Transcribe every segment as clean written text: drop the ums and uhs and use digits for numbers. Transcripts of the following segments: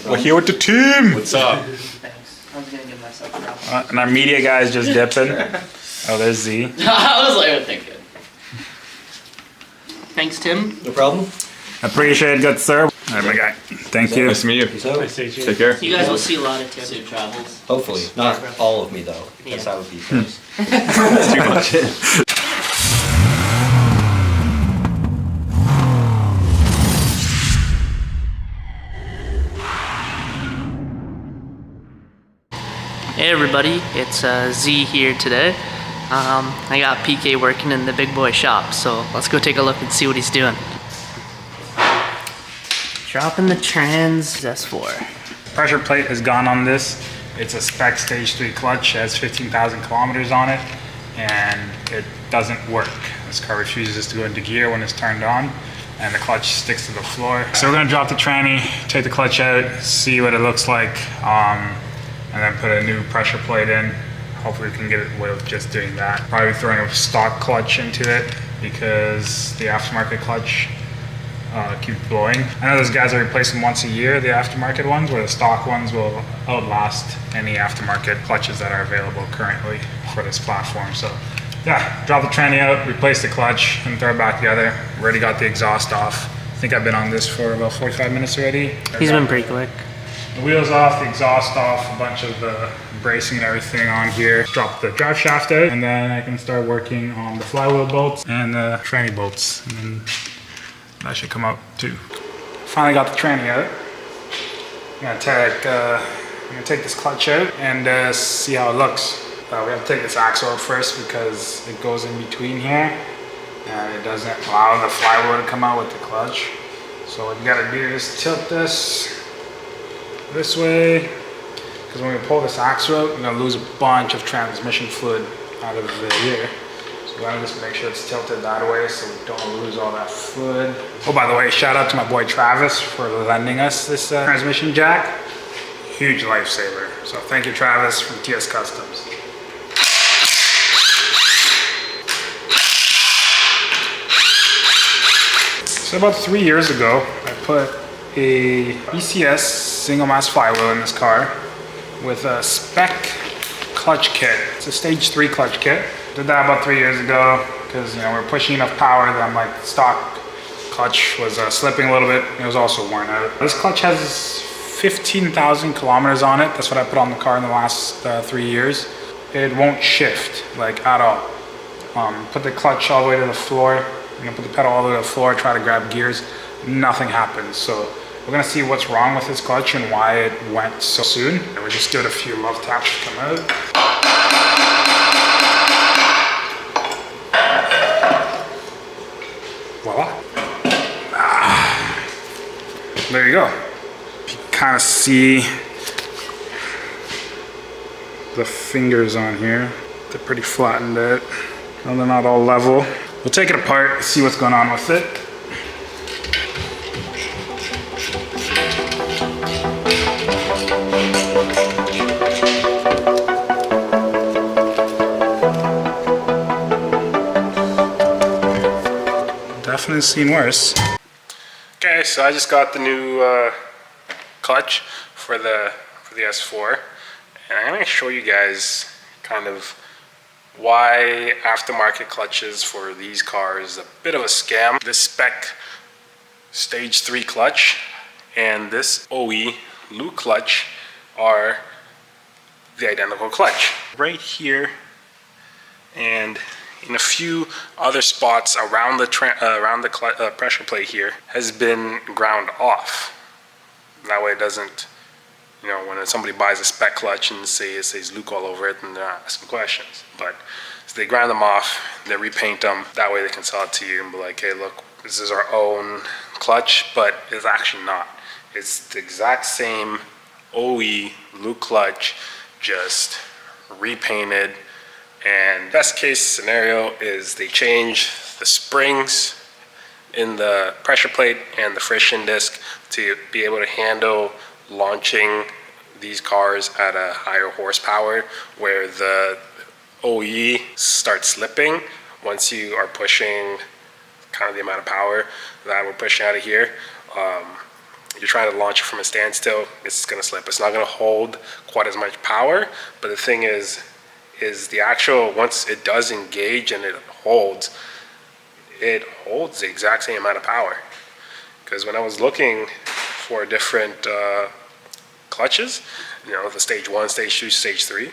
We're here with the team. What's up? Thanks. I was gonna give myself a round. And our media guy's just dipping. Oh, there's Z. I was like, thinking. Thanks, Tim. No problem. Appreciate it, good sir. All right, my guy. Thank you. Nice to meet you. Peace out. Take care. You guys will see a lot of Tim. Safe travels. Hopefully. Not all of me, though. Because that would be gross. It's too much. Hey everybody, it's Z here today. I got PK working in the big boy shop, so let's go take a look and see what he's doing. Dropping the trans S4. Pressure plate has gone on this. It's a spec stage 3 clutch, it has 15,000 kilometers on it, and it doesn't work. This car refuses to go into gear when it's turned on, and the clutch sticks to the floor. So we're gonna drop the tranny, take the clutch out, see what it looks like, and then put a new pressure plate in. Hopefully we can get it away with just doing that. Probably throwing a stock clutch into it because the aftermarket clutch keeps blowing. I know those guys are replacing once a year, the aftermarket ones, where the stock ones will outlast any aftermarket clutches that are available currently for this platform. So yeah, drop the tranny out, replace the clutch, and throw it back together. We already got the exhaust off. I think I've been on this for about 45 minutes already. He's been pretty quick. The wheels off, the exhaust off, a bunch of the bracing and everything on here. Drop the drive shaft out, and then I can start working on the flywheel bolts and the tranny bolts. And then that should come out too. Finally got the tranny out. I'm gonna take this clutch out and see how it looks. We have to take this axle out first because it goes in between here and it doesn't allow the flywheel to come out with the clutch. So what you gotta do is tilt this way, because when we pull this axle out, we're gonna lose a bunch of transmission fluid out of here. So we wanna just make sure it's tilted that way so we don't lose all that fluid. Oh, by the way, shout out to my boy Travis for lending us this transmission jack. Huge lifesaver. So thank you, Travis from TS Customs. So about 3 years ago, I put a ECS single mass flywheel in this car with a spec clutch kit. It's a stage 3 clutch kit. Did that about 3 years ago because we're pushing enough power that my stock clutch was slipping a little bit. It was also worn out. This clutch has 15,000 kilometers on it. That's what I put on the car in the last 3 years. It won't shift like at all. Put the clutch all the way to the floor. Put the pedal all the way to the floor, try to grab gears. Nothing happens. So we're gonna see what's wrong with this clutch and why it went so soon. And we'll just give it a few love taps to come out. Voila. There you go. You can kind of see the fingers on here. They're pretty flattened out. And they're not all level. We'll take it apart, see what's going on with it. Definitely seen worse. Okay, so I just got the new clutch for the S4, and I'm going to show you guys kind of why aftermarket clutches for these cars is a bit of a scam. This spec stage 3 clutch and this OE loop clutch are the identical clutch. Right here and in a few other spots around the pressure plate here has been ground off. That way it doesn't, when somebody buys a spec clutch and it says Luke all over it, and they're not asking questions. But so they grind them off, they repaint them, that way they can sell it to you and be like, hey look, this is our own clutch, but it's actually not. It's the exact same OE Luke clutch, just repainted. And best case scenario is they change the springs in the pressure plate and the friction disc to be able to handle launching these cars at a higher horsepower, where the OE starts slipping once you are pushing kind of the amount of power that we're pushing out of here. you're trying to launch it from a standstill, it's going to slip. It's not going to hold quite as much power, but the thing is the actual, once it does engage and it holds the exact same amount of power. Because when I was looking for different clutches, you know, the stage 1, stage 2, stage 3,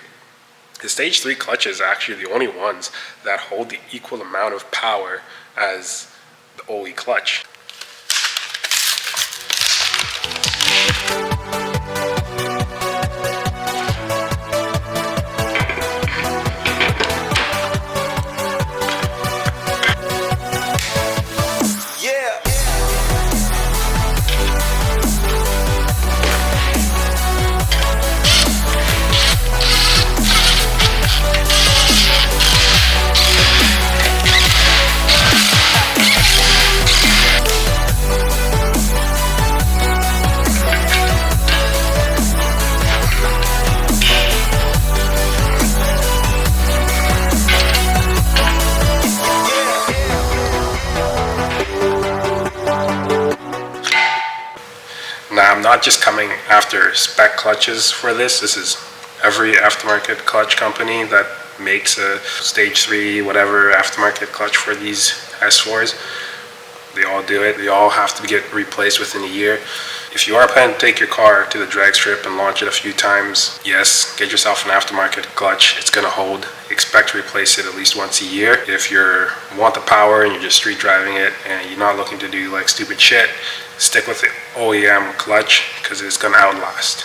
the stage 3 clutches are actually the only ones that hold the equal amount of power as the OE clutch. Now, I'm not just coming after spec clutches for this. This is every aftermarket clutch company that makes a stage 3, whatever aftermarket clutch for these S4s. They all do it. They all have to get replaced within a year. If you are planning to take your car to the drag strip and launch it a few times, yes, get yourself an aftermarket clutch. It's going to hold. Expect to replace it at least once a year. If you want the power and you're just street driving it and you're not looking to do like stupid shit, stick with the OEM clutch because it's going to outlast.